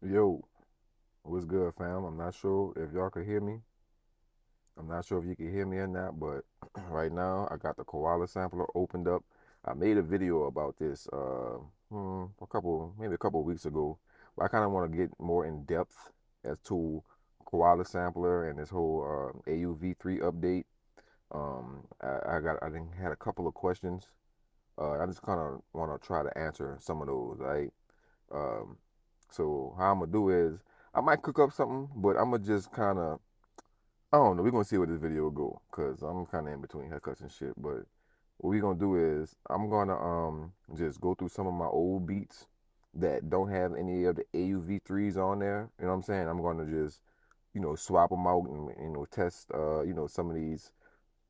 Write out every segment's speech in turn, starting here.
Yo, what's good, fam? I'm not sure if y'all could hear me. I'm not sure if you can hear me or not, but right now I got the Koala Sampler opened up. I made a video about this maybe a couple of weeks ago. But I kind of want to get more in depth as to Koala Sampler and this whole AUV3 update. I think had a couple of questions. I just kind of want to try to answer some of those, right? Um, so how I'm gonna do is I might cook up something, but I'm gonna just kind of I don't know. We're gonna see where this video will go because I'm kind of in between haircuts and shit. But what we gonna do is I'm gonna just go through some of my old beats that don't have any of the AUV3s on there. You know what I'm saying? I'm gonna just swap them out and test some of these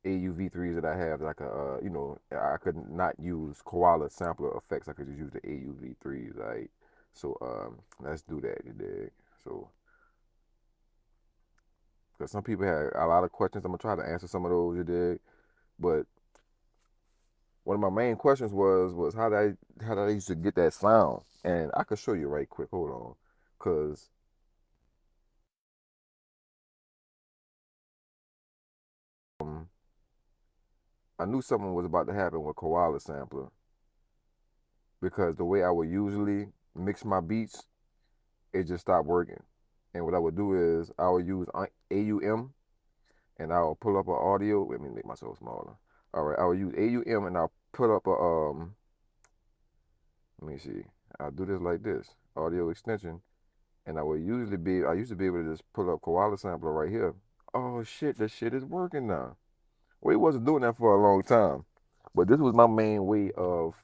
AUV3s that I have that I could I could not use Koala Sampler effects. I could just use the AUV3s, right? So let's do that, you dig? So because some people had a lot of questions, I'm gonna try to answer some of those, you dig? But one of my main questions was how did I used to get that sound? And I could show you right quick. Hold on, because um, I knew something was about to happen with Koala Sampler because the way I would usually mix my beats, it just stopped working. And what I would do is I would use AUM and I'll pull up an audio. Let me make myself smaller. All right, I will use AUM and I'll put up a let me see. I'll do this like this, audio extension, and I used to be able to just pull up Koala Sampler right here. Oh shit, that shit is working now. Well, it wasn't doing that for a long time, but this was my main way of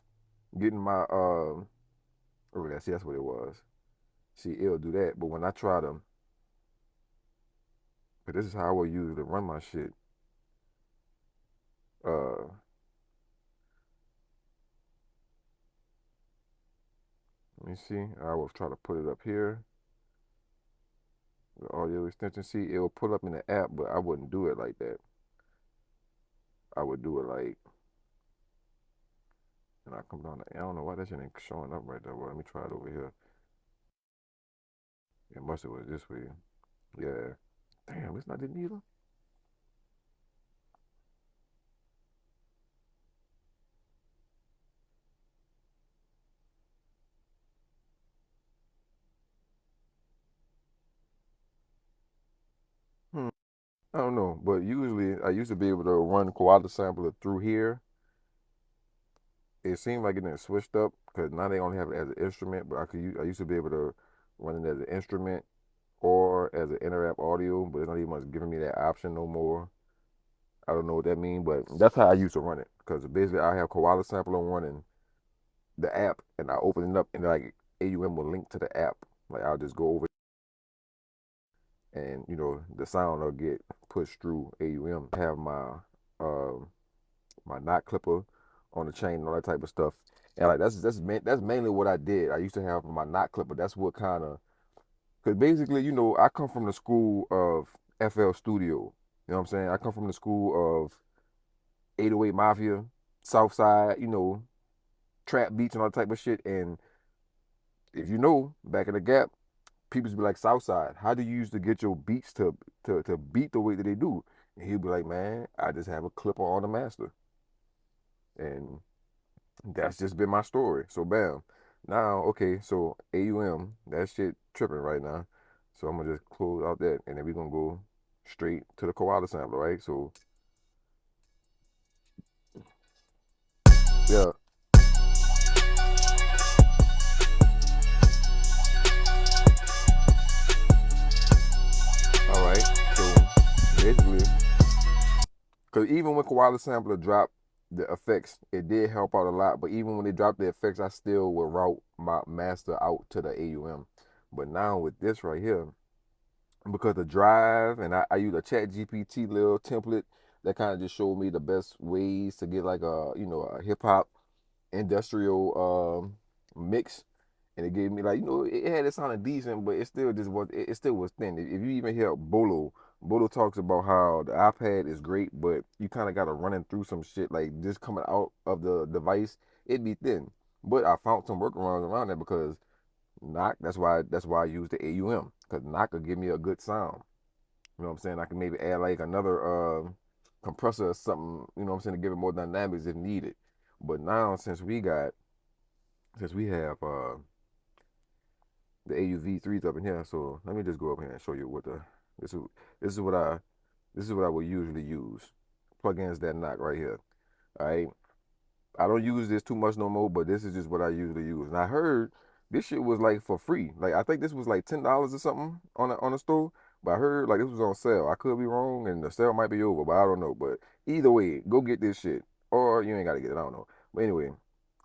getting my oh yeah, see that's what it was. See, it'll do that, but when I try to, but this is how I would usually run my shit. Uh, let me see. I will try to put it up here. The audio extension. See, it will pull up in the app, but I wouldn't do it like that. I would do it like, and I come down. I don't know why that shit ain't showing up right there. Well, let me try it over here. It must have was this way. Yeah. Damn, it's not it neither. Hmm. I don't know, but usually I used to be able to run Koala Sampler through here. It seemed like it didn't switched up because now they only have it as an instrument. But I used to be able to run it as an instrument or as an inter-app audio, but it's not even much giving me that option no more. I don't know what that means, but that's how I used to run it. Because basically I have Koala Sampler running the app, and I open it up, and like AUM will link to the app. Like I'll just go over and the sound will get pushed through AUM. I have um my knot clipper on the chain and all that type of stuff. And like that's mainly what I did. I used to have my knot clipper. That's what kind of because basically I come from the school of FL Studio. You know what I'm saying? I come from the school of 808 Mafia, Southside, trap beats and all that type of shit. And if you know, back in the gap, people be like, Southside, how do you used to get your beats to beat the way that they do? And he'll be like, man, I just have a clipper on the master. And that's just been my story. So bam. Now, okay, so AUM, that shit tripping right now. So I'm gonna just close out that and then we're gonna go straight to the koala sampler, right? So yeah, all right. So basically, because even when Koala Sampler dropped the effects, it did help out a lot. But even when they dropped the effects, I still would route my master out to the AUM. But now with this right here, because the drive and I use a chat GPT little template that kind of just showed me the best ways to get like a hip hop industrial mix, and it gave me like it had it sounded decent, but it still was thin. If you even hear Bolo talks about how the iPad is great, but you kind of got to running through some shit like just coming out of the device, it'd be thin. But I found some workarounds around that because knock. That's why I use the AUM, because knock will give me a good sound. You know what I'm saying? I can maybe add like another compressor or something, you know what I'm saying, to give it more dynamics if needed. But now since we have the AUV3s up in here, so let me just go up here and show you what this is this is what I this is what I would usually use. Plugins that knock right here. All right. I don't use this too much no more, but this is just what I usually use. And I heard this shit was like for free. Like I think this was like $10 or something on the store. But I heard like this was on sale. I could be wrong, and the sale might be over, but I don't know. But either way, go get this shit, or you ain't gotta get it. I don't know. But anyway,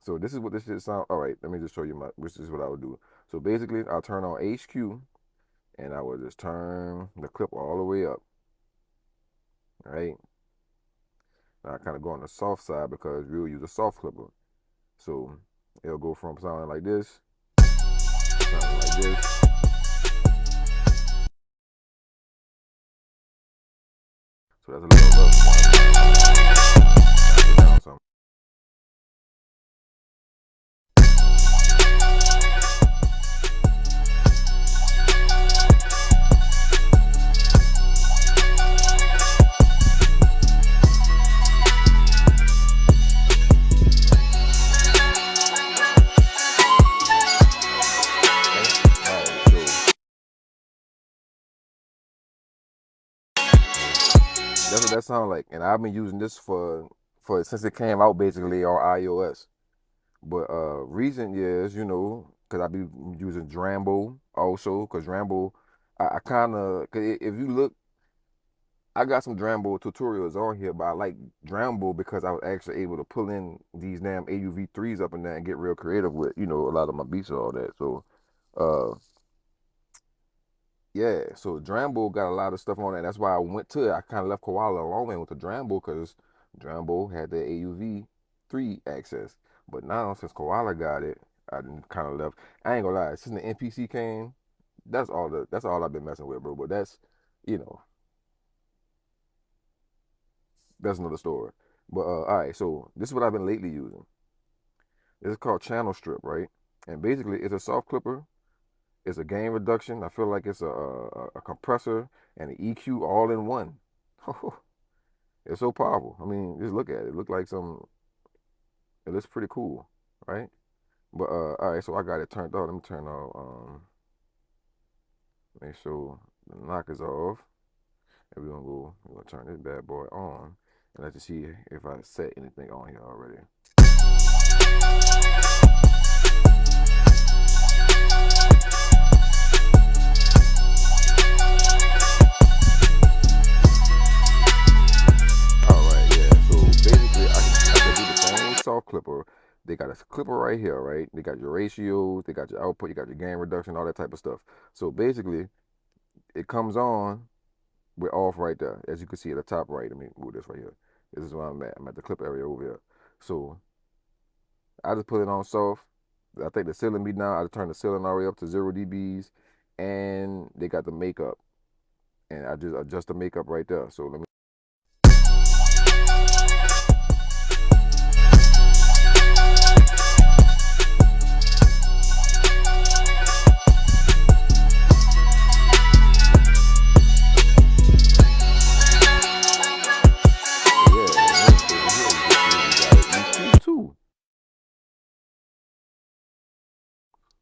so this is what this shit sound. All right, let me just show you which is what I would do. So basically, I'll turn on HQ, and I will just turn the clip all the way up. All right. Now I kind of go on the soft side because we'll use a soft clipper. So it'll go from sounding like this, sounding like this. So that's a little rough. Down some. That's what that sounds like, and I've been using this for since it came out basically on iOS. But recent years, you know, because I be using Drambo also, because Drambo, I kind of, if you look, I got some Drambo tutorials on here, but I like Drambo because I was actually able to pull in these damn AUV3s up in there and get real creative with, you know, a lot of my beats and all that. So, uh, yeah, so Drambo got a lot of stuff on that. That's why I went to it. I kind of left Koala alone and went to Drambo because Drambo had the AUV3 access. But now since Koala got it, I kind of left. I ain't gonna lie, since the NPC came, that's all I've been messing with, bro. But that's, you know, that's another story. But all right, so this is what I've been lately using. This is called Channel Strip, right? And basically, it's a soft clipper. It's a gain reduction. I feel like it's a compressor and an EQ all in one. It's so powerful. I mean, just look at it. It looks like some. It looks pretty cool, right? But all right, so I got it turned off. Let me turn off. Make sure the knock is off, and we're gonna turn this bad boy on, and let's just see if I set anything on here already. Soft clipper. They got a clipper right here, right? They got your ratios, they got your output, you got your gain reduction, all that type of stuff. So basically, it comes on with off right there, as you can see at the top right. Let me move this right here. This is where I'm at. I'm at the clip area over here. So I just put it on soft. I think the ceiling be down. I just turn the ceiling all the way up to 0 dBs, and they got the makeup, and I just adjust the makeup right there. So let me.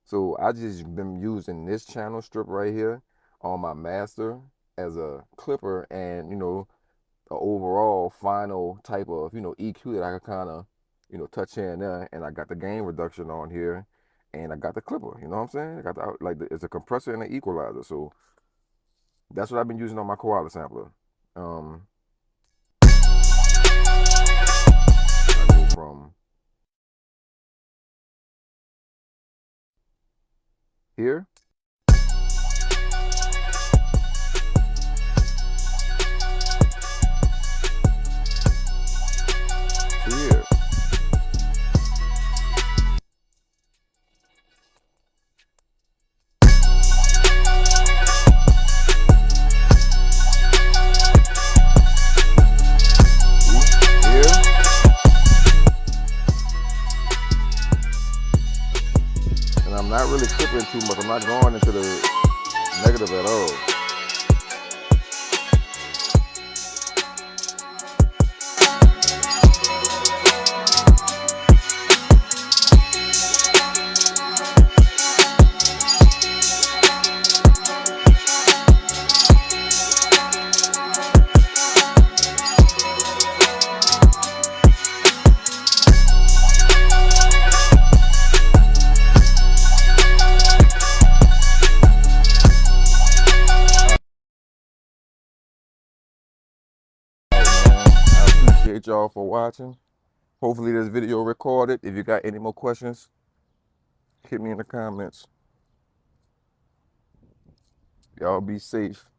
So I just been using this channel strip right here on my master as a clipper and, you know, an overall final type of, you know, EQ that I can kind of, you know, touch here and there. And I got the gain reduction on here and I got the clipper, you know what I'm saying? I got it's a compressor and an equalizer. So that's what I've been using on my Koala sampler. I go from here to here. Not really clipping too not going into the negative at all. I appreciate y'all for watching. Hopefully this video recorded. If you got any more questions, hit me in the comments. Y'all be safe.